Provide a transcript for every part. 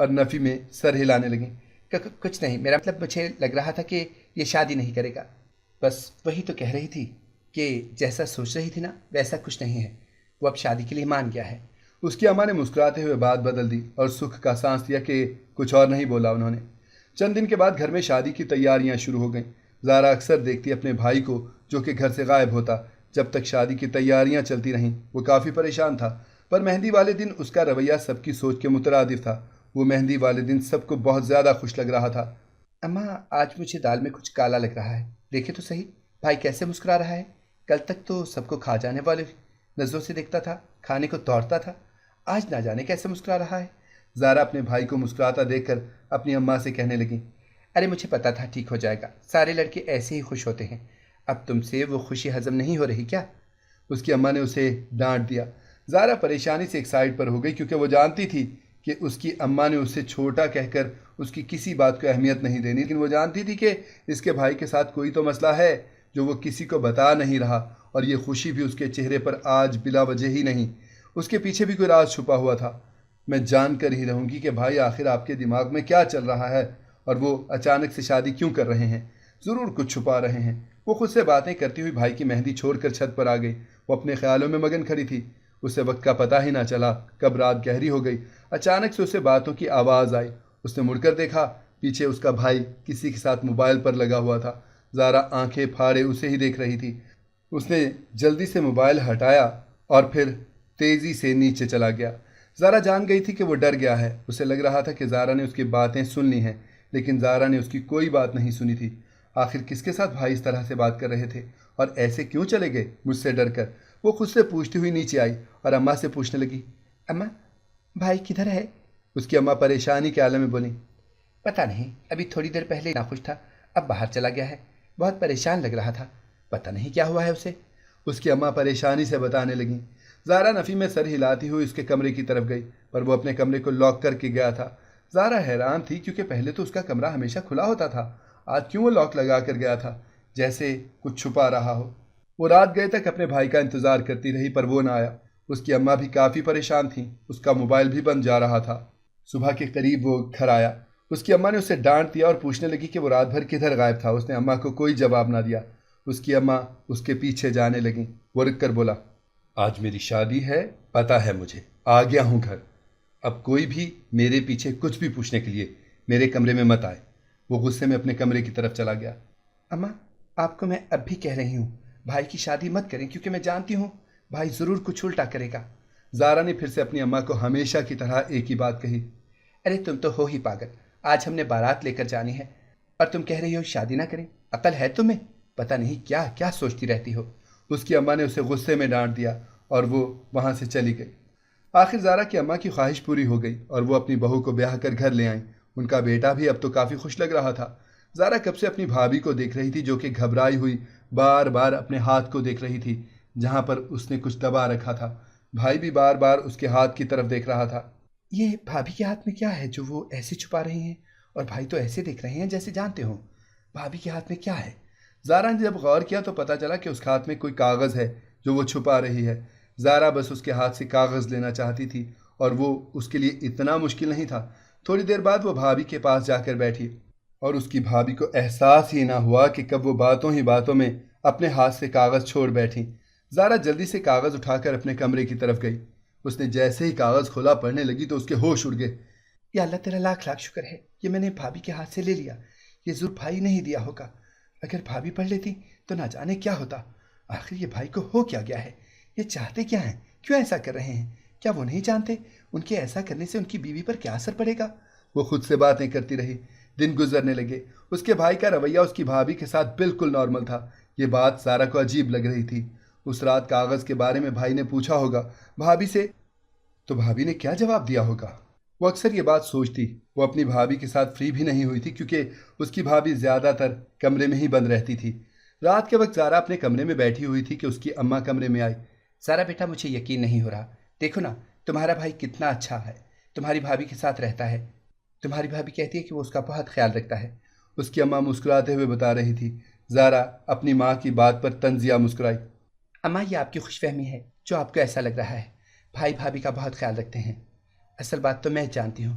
اور نفی میں سر ہلانے لگیں۔ کچھ نہیں، میرا مطلب مجھے لگ رہا تھا کہ یہ شادی نہیں کرے گا، بس وہی تو کہہ رہی تھی کہ جیسا سوچ رہی تھی نا ویسا کچھ نہیں ہے، وہ اب شادی کے لیے مان گیا ہے۔ اس کی اماں نے مسکراتے ہوئے بات بدل دی اور سکھ کا سانس لیا کہ کچھ اور نہیں بولا انہوں نے۔ چند دن کے بعد گھر میں شادی کی تیاریاں شروع ہو گئیں۔ زارا اکثر دیکھتی اپنے بھائی کو جو کہ گھر سے غائب ہوتا۔ جب تک شادی کی تیاریاں چلتی رہیں وہ کافی پریشان تھا، پر مہندی والے دن اس کا رویہ سب کی سوچ کے مترادف تھا۔ وہ مہندی والے دن سب کو بہت زیادہ خوش لگ رہا تھا۔ اماں آج مجھے دال میں کچھ کالا لگ رہا ہے، دیکھے تو صحیح بھائی کیسے مسکرا رہا ہے۔ کل تک تو سب کو کھا جانے والے نظروں سے دیکھتا تھا، کھانے کو دوڑتا تھا، آج نہ جانے کیسے مسکرا رہا ہے۔ زارا اپنے بھائی کو مسکراتا دیکھ کر اپنی اماں سے کہنے لگی، ارے مجھے پتا تھا ٹھیک ہو جائے گا، سارے لڑکے ایسے ہی خوش ہوتے ہیں، اب تم سے وہ خوشی ہضم نہیں ہو رہی کیا؟ اس کی اماں نے اسے ڈانٹ دیا۔ زارا پریشانی سے ایک سائڈ پر ہو گئی کیونکہ وہ جانتی تھی کہ اس کی اماں نے اسے چھوٹا کہہ کر اس کی کسی بات کو اہمیت نہیں دینی، لیکن وہ جانتی تھی کہ اس کے بھائی کے ساتھ کوئی تو مسئلہ ہے جو وہ کسی کو بتا نہیں رہا، اور یہ خوشی بھی اس کے چہرے پر آج بلا وجہ ہی نہیں، اس کے پیچھے بھی کوئی راز چھپا ہوا تھا۔ میں جان کر ہی رہوں گی کہ بھائی آخر آپ کے دماغ میں کیا چل رہا ہے اور وہ اچانک سے شادی کیوں کر رہے ہیں، ضرور کچھ چھپا رہے ہیں۔ وہ خود سے باتیں کرتی ہوئی بھائی کی مہندی چھوڑ کر چھت پر آ گئی۔ وہ اپنے خیالوں میں مگن کھڑی تھی، اسے وقت کا پتہ ہی نہ چلا کب رات گہری ہو گئی۔ اچانک سے اسے باتوں کی آواز آئی، اس نے مڑ کر دیکھا، پیچھے اس کا بھائی کسی کے ساتھ موبائل پر لگا ہوا تھا۔ زارا آنکھیں پھاڑے اسے ہی دیکھ رہی تھی۔ اس نے جلدی سے موبائل ہٹایا اور پھر تیزی سے نیچے چلا گیا۔ زارا جان گئی تھی کہ وہ ڈر گیا ہے، اسے لگ رہا تھا کہ زارا نے اس کی باتیں سن لی ہیں، لیکن زارا نے اس کی کوئی بات نہیں سنی تھی۔ آخر کس کے ساتھ بھائی اس طرح سے بات کر رہے تھے اور ایسے کیوں چلے گئے مجھ سے ڈر کر؟ وہ خود سے پوچھتی ہوئی نیچے آئی اور اماں سے پوچھنے لگی، اماں بھائی کدھر ہے؟ اس کی اماں پریشانی کے عالم میں بولی، پتہ نہیں، ابھی تھوڑی دیر پہلے ناخوش تھا، اب باہر چلا گیا ہے، بہت پریشان لگ رہا تھا، پتہ نہیں کیا ہوا ہے اسے۔ اس کی اماں پریشانی سے بتانے لگیں۔ زارا نفی میں سر ہلاتی ہوئی اس کے کمرے کی طرف گئی، پر وہ اپنے کمرے کو لاک کر کے گیا تھا۔ زارا حیران تھی کیونکہ پہلے تو اس کا کمرہ ہمیشہ کھلا ہوتا تھا، آج کیوں وہ لاک لگا کر گیا تھا، جیسے کچھ چھپا رہا ہو۔ وہ رات گئے تک اپنے بھائی کا انتظار کرتی رہی پر وہ نہ آیا۔ اس کی اماں بھی کافی پریشان تھیں، اس کا موبائل بھی بند جا رہا تھا۔ صبح کے قریب وہ گھر آیا، اس کی اماں نے اسے ڈانٹ دیا اور پوچھنے لگی کہ وہ رات بھر کدھر غائب تھا۔ اس نے اماں کو کوئی جواب نہ دیا۔ اس کی اماں اس کے پیچھے جانے لگیں۔ وہ رک کر بولا، آج میری شادی ہے، پتہ ہے مجھے، آ گیا ہوں گھر، اب کوئی بھی میرے پیچھے کچھ بھی پوچھنے کے لیے میرے کمرے میں مت آئے۔ وہ غصے میں اپنے کمرے کی طرف چلا گیا۔ اماں آپ کو میں اب بھی کہہ رہی ہوں بھائی کی شادی مت کریں، کیونکہ میں جانتی ہوں بھائی ضرور کچھ الٹا کرے گا۔ زارا نے پھر سے اپنی اماں کو ہمیشہ کی طرح ایک ہی بات کہی، ارے تم تو ہو ہی پاگل، آج ہم نے بارات لے کر جانی ہے اور تم کہہ رہی ہو شادی نہ کریں، عقل ہے تمہیں؟ پتہ نہیں کیا کیا سوچتی رہتی ہو۔ اس کی اماں نے اسے غصے میں ڈانٹ دیا اور وہ وہاں سے چلی گئی۔ آخر زارا کی اماں کی خواہش پوری ہو گئی اور وہ اپنی بہو کو بیاہ کر گھر لے آئیں۔ ان کا بیٹا بھی اب تو کافی خوش لگ رہا تھا۔ زارا کب سے اپنی بھابھی کو دیکھ رہی تھی جو کہ گھبرائی ہوئی بار بار اپنے ہاتھ کو دیکھ رہی تھی جہاں پر اس نے کچھ دبا رکھا تھا۔ بھائی بھی بار بار اس کے ہاتھ کی طرف دیکھ رہا تھا۔ یہ بھابھی کے ہاتھ میں کیا ہے جو وہ ایسے چھپا رہی ہیں، اور بھائی تو ایسے دیکھ رہے ہیں جیسے جانتے ہوں بھابھی کے ہاتھ میں کیا ہے؟ زارا نے جب غور کیا تو پتہ چلا کہ اس کے ہاتھ میں کوئی کاغذ ہے جو وہ چھپا رہی ہے۔ زارا بس اس کے ہاتھ سے کاغذ لینا چاہتی تھی اور وہ اس کے لیے اتنا مشکل نہیں تھا۔ تھوڑی دیر بعد وہ بھابھی کے پاس جا کر بیٹھی اور اس کی بھابھی کو احساس ہی نہ ہوا کہ کب وہ باتوں ہی باتوں میں اپنے ہاتھ سے کاغذ چھوڑ بیٹھی۔ زارا جلدی سے کاغذ اٹھا کر اپنے کمرے کی طرف گئی۔ اس نے جیسے ہی کاغذ کھولا پڑھنے لگی تو اس کے ہوش اڑ گئے۔ یا اللہ تیرا لاکھ لاکھ شکر ہے، یہ میں نے بھابھی کے ہاتھ سے لے لیا، یہ ضرور بھائی نہیں دیا ہوگا، اگر بھابھی پڑھ لیتی تو نہ جانے کیا ہوتا۔ آخر یہ بھائی کو ہو کیا گیا ہے، یہ چاہتے کیا ہیں، کیوں ایسا کر رہے ہیں؟ کیا وہ نہیں جانتے ان کے ایسا کرنے سے ان کی بیوی پر کیا اثر پڑے گا؟ وہ خود سے باتیں کرتی رہی۔ دن گزرنے لگے۔ اس کے بھائی کا رویہ اس کی بھابھی کے ساتھ بالکل نارمل تھا۔ یہ بات زارا کو عجیب لگ رہی تھی۔ اس رات کاغذ کے بارے میں بھائی نے پوچھا ہوگا بھابھی سے، تو بھابھی نے کیا جواب دیا ہوگا؟ وہ اکثر یہ بات سوچتی۔ وہ اپنی بھابھی کے ساتھ فری بھی نہیں ہوئی تھی کیونکہ اس کی بھابھی زیادہ تر کمرے میں ہی بند رہتی تھی۔ رات کے وقت زارا اپنے کمرے میں بیٹھی ہوئی تھی کہ اس کی اماں کمرے میں آئی۔ سارا بیٹا مجھے یقین نہیں ہو رہا، دیکھو نا تمہارا بھائی کتنا اچھا ہے، تمہاری بھابھی کے ساتھ رہتا ہے، تمہاری بھابھی کہتی ہے کہ وہ اس کا بہت خیال رکھتا ہے۔ اس کی اماں مسکراتے ہوئے بتا رہی تھی۔ زارا اپنی ماں کی بات پر طنزیہ مسکرائی۔ اماں یہ آپ کی خوش فہمی ہے جو آپ کو ایسا لگ رہا ہے، بھائی بھابھی کا بہت خیال رکھتے ہیں، اصل بات تو میں جانتی ہوں،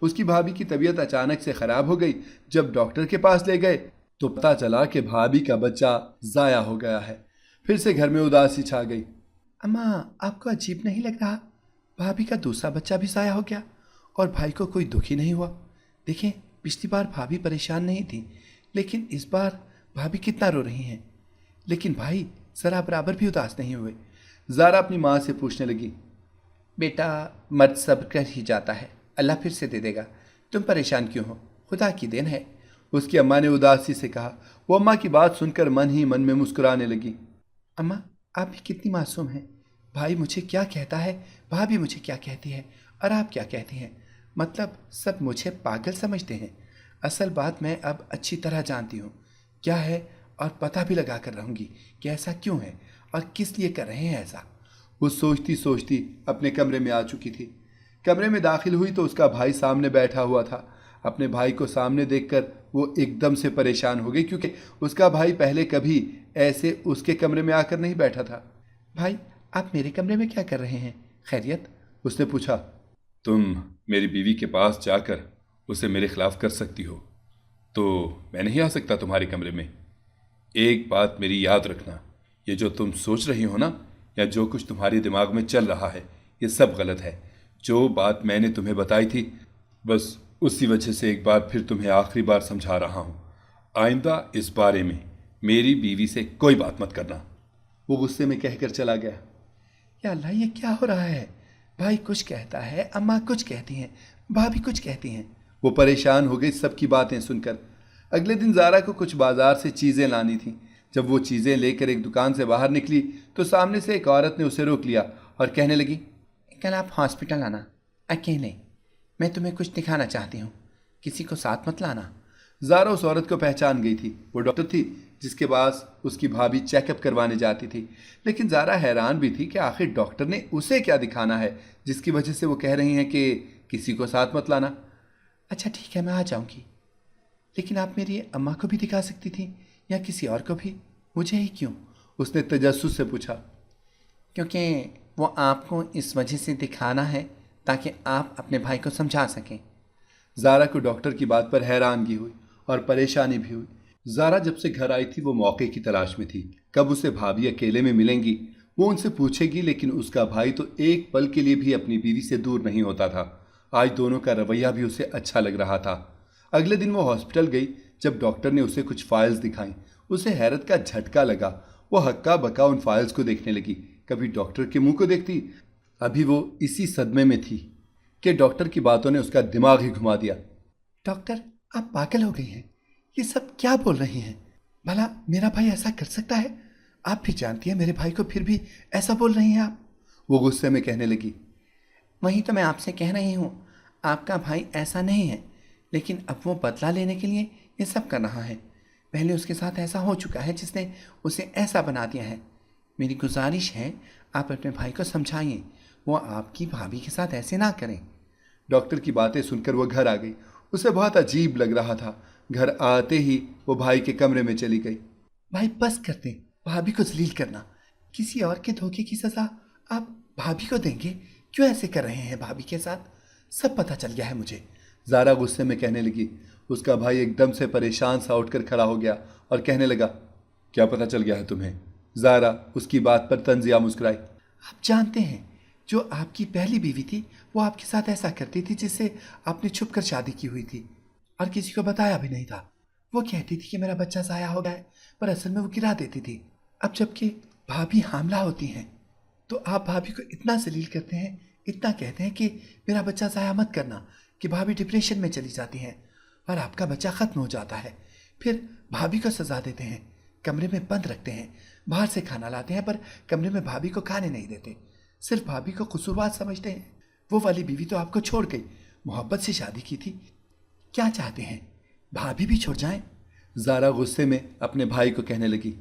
اس کی بھابھی کی طبیعت اچانک سے خراب ہو گئی۔ جب ڈاکٹر کے پاس لے گئے تو پتہ چلا کہ بھابھی کا بچہ ضائع ہو گیا ہے۔ پھر سے گھر میں اداسی چھا گئی۔ اماں، آپ کو عجیب نہیں لگ رہا؟ بھابھی کا دوسرا بچہ بھی ضائع ہو گیا اور بھائی کو کوئی دکھ ہی نہیں ہوا۔ دیکھیں، پچھلی بار بھابھی پریشان نہیں تھی، لیکن اس بار بھابھی کتنا رو رہی ہیں، لیکن بھائی ذرا برابر بھی اداس نہیں ہوئے۔ زارا اپنی ماں سے پوچھنے لگی، بیٹا، مرد صبر کر ہی جاتا ہے، اللہ پھر سے دے دے گا، تم پریشان کیوں ہو؟ خدا کی دین ہے۔ اس کی اماں نے اداسی سے کہا۔ وہ اماں کی بات سن کر من ہی من میں مسکرانے لگی۔ اماں، آپ بھی کتنی معصوم ہیں۔ بھائی مجھے کیا کہتا ہے، بھابھی مجھے کیا کہتی ہے، اور آپ کیا کہتی ہیں؟ مطلب سب مجھے پاگل سمجھتے ہیں۔ اصل بات میں اب اچھی طرح جانتی ہوں کیا ہے، اور پتہ بھی لگا کر رہوں گی کہ ایسا کیوں ہے اور کس لیے کر رہے ہیں ایسا۔ وہ سوچتی سوچتی اپنے کمرے میں آ چکی تھی۔ کمرے میں داخل ہوئی تو اس کا بھائی سامنے بیٹھا ہوا تھا۔ اپنے بھائی کو سامنے دیکھ کر وہ ایک دم سے پریشان ہو گئی، کیونکہ اس کا بھائی پہلے کبھی ایسے اس کے کمرے میں آ کر نہیں بیٹھا تھا۔ بھائی، آپ میرے کمرے میں کیا کر رہے ہیں؟ خیریت؟ اس نے پوچھا۔ تم میری بیوی کے پاس جا کر اسے میرے خلاف کر سکتی ہو، تو میں نہیں آ سکتا تمہارے کمرے میں؟ ایک بات میری یاد رکھنا، یہ جو تم سوچ رہی ہو نا، یا جو کچھ تمہارے دماغ میں چل رہا ہے، یہ سب غلط ہے۔ جو بات میں نے تمہیں بتائی تھی، بس اسی وجہ سے ایک بار پھر تمہیں آخری بار سمجھا رہا ہوں۔ آئندہ اس بارے میں میری بیوی سے کوئی بات مت کرنا۔ وہ غصے میں کہہ کر چلا گیا۔ یا اللہ، یہ کیا ہو رہا ہے؟ بھائی کچھ کہتا ہے، اماں کچھ کہتی ہیں، بھابھی کچھ کہتی ہیں۔ وہ پریشان ہو گئی سب کی باتیں سن کر۔ اگلے دن زارا کو کچھ بازار سے چیزیں لانی تھیں۔ جب وہ چیزیں لے کر ایک دکان سے باہر نکلی تو سامنے سے ایک عورت نے اسے روک لیا اور کہنے لگی، کل آپ ہاسپٹل آنا، اکیلے، میں تمہیں کچھ دکھانا چاہتی ہوں، کسی کو ساتھ مت لانا۔ زارا اس عورت کو پہچان گئی تھی۔ وہ ڈاکٹر تھی جس کے پاس اس کی بھابھی چیک اپ کروانے جاتی تھی، لیکن زارا حیران بھی تھی کہ آخر ڈاکٹر نے اسے کیا دکھانا ہے جس کی وجہ سے وہ کہہ رہی ہیں کہ کسی کو ساتھ مت لانا۔ اچھا ٹھیک ہے، میں آ جاؤں گی، لیکن آپ میری اماں کو بھی دکھا سکتی تھی، یا کسی اور کو بھی، مجھے ہی کیوں؟ اس نے تجسس سے پوچھا۔ کیونکہ وہ آپ کو اس وجہ سے دکھانا ہے تاکہ آپ اپنے بھائی کو سمجھا سکیں۔ زارا کو ڈاکٹر کی بات پر حیرانگی ہوئی اور پریشانی بھی ہوئی۔ زارا جب سے گھر آئی تھی وہ موقع کی تلاش میں تھی، کب اسے بھابھی اکیلے میں ملیں گی۔ وہ ان سے پوچھے گی، لیکن اس کا بھائی تو ایک پل کے لیے بھی اپنی بیوی سے دور نہیں ہوتا تھا۔ آج دونوں کا رویہ بھی اسے اچھا لگ رہا تھا۔ اگلے دن وہ ہاسپٹل گئی۔ جب ڈاکٹر نے اسے کچھ فائلز دکھائیں، اسے حیرت کا جھٹکا لگا۔ وہ ہکا بکا ان فائلز کو دیکھنے لگی۔ کبھی ڈاکٹر کے منہ کو دیکھتی۔ ابھی وہ اسی صدمے میں تھی کہ ڈاکٹر کی باتوں نے اس کا دماغ ہی گھما دیا۔ ڈاکٹر، آپ پاگل ہو گئی ہیں، یہ سب کیا بول رہی ہیں؟ بھلا میرا بھائی ایسا کر سکتا ہے؟ آپ بھی جانتی ہیں میرے بھائی کو، پھر بھی ایسا بول رہی ہیں آپ؟ وہ غصے میں کہنے لگی۔ وہیں تو میں آپ سے کہہ رہی ہوں، آپ کا بھائی ایسا نہیں ہے، لیکن اب وہ بدلہ لینے کے لیے یہ سب کر رہا ہے۔ پہلے اس کے ساتھ ایسا ہو چکا ہے جس نے اسے ایسا بنا دیا ہے۔ میری گزارش ہے آپ اپنے بھائی کو سمجھائیے، وہ آپ کی بھابھی کے ساتھ ایسے نہ کریں۔ ڈاکٹر کی باتیں سن کر وہ گھر آ گئی۔ اسے بہت عجیب لگ رہا تھا۔ گھر آتے ہی وہ بھائی کے کمرے میں چلی گئی۔ بھائی بس کر دیں بھابھی کو ذلیل کرنا، کسی اور کے دھوکے کی سزا آپ بھابھی کو دیں گے؟ کیوں ایسے کر رہے ہیں بھابھی کے ساتھ؟ سب پتہ چل گیا ہے مجھے۔ زارا غصے میں کہنے لگی۔ اس کا بھائی ایک دم سے پریشان سا اٹھ کر کھڑا ہو گیا اور کہنے لگا، کیا پتہ چل گیا ہے تمہیں؟ زارا اس کی بات پر طنزیہ مسکرائی۔ آپ جانتے ہیں جو آپ کی پہلی بیوی تھی وہ آپ کے ساتھ ایسا کرتی تھی جس سے آپ نے چھپ کر شادی کی ہوئی تھی اور کسی کو بتایا بھی نہیں تھا۔ وہ کہتی تھی کہ میرا بچہ ضائع ہو گیا ہے، پر اصل میں وہ گرا دیتی تھی۔ اب جب کہ بھابھی حاملہ ہوتی ہیں تو آپ بھابھی کو اتنا ذلیل کرتے ہیں، اتنا کہتے ہیں کہ میرا بچہ ضائع مت کرنا، کہ بھابھی ڈپریشن میں چلی جاتی ہیں اور آپ کا بچہ ختم ہو جاتا ہے۔ پھر بھابھی کو سزا دیتے ہیں، کمرے میں بند رکھتے ہیں، باہر سے کھانا لاتے ہیں پر کمرے میں بھابھی کو کھانے نہیں دیتے، صرف بھابھی کو قصوروار سمجھتے ہیں۔ وہ والی بیوی تو آپ کو چھوڑ گئی، محبت سے شادی کی تھی، کیا چاہتے ہیں بھابھی بھی چھوڑ جائیں؟ زارا غصے میں اپنے بھائی کو کہنے لگی۔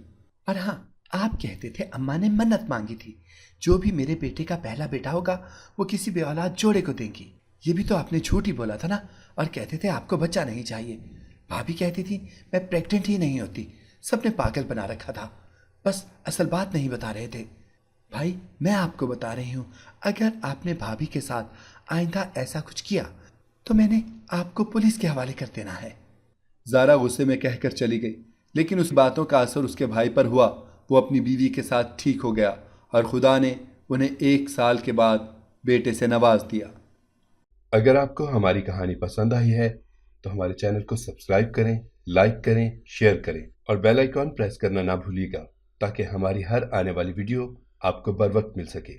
اور ہاں، آپ کہتے تھے اماں نے منت مانگی تھی، جو بھی میرے بیٹے کا پہلا بیٹا ہوگا وہ کسی بے اولاد جوڑے کو دیں گی۔ یہ بھی تو آپ نے جھوٹ ہی بولا تھا نا، اور کہتے تھے آپ کو بچہ نہیں چاہیے۔ بھابھی کہتی تھی میں پریگننٹ ہی نہیں ہوتی، سب نے پاگل بنا رکھا تھا، بس اصل بات نہیں بتا رہے تھے۔ بھائی میں آپ کو بتا رہی ہوں، اگر آپ نے بھابھی کے ساتھ آئندہ ایسا کچھ کیا تو میں نے آپ کو پولیس کے حوالے کر دینا ہے۔ زارا غصے میں کہہ کر چلی گئی، لیکن اس باتوں کا اثر اس کے بھائی پر ہوا۔ وہ اپنی بیوی کے ساتھ ٹھیک ہو گیا اور خدا نے انہیں 1 سال کے بعد بیٹے سے نواز دیا۔ اگر آپ کو ہماری کہانی پسند آئی ہے تو ہمارے چینل کو سبسکرائب کریں، لائک کریں، شیئر کریں اور بیل آئیکن پریس کرنا نہ بھولیے گا تاکہ ہماری ہر آنے والی ویڈیو آپ کو بر وقت مل سکے۔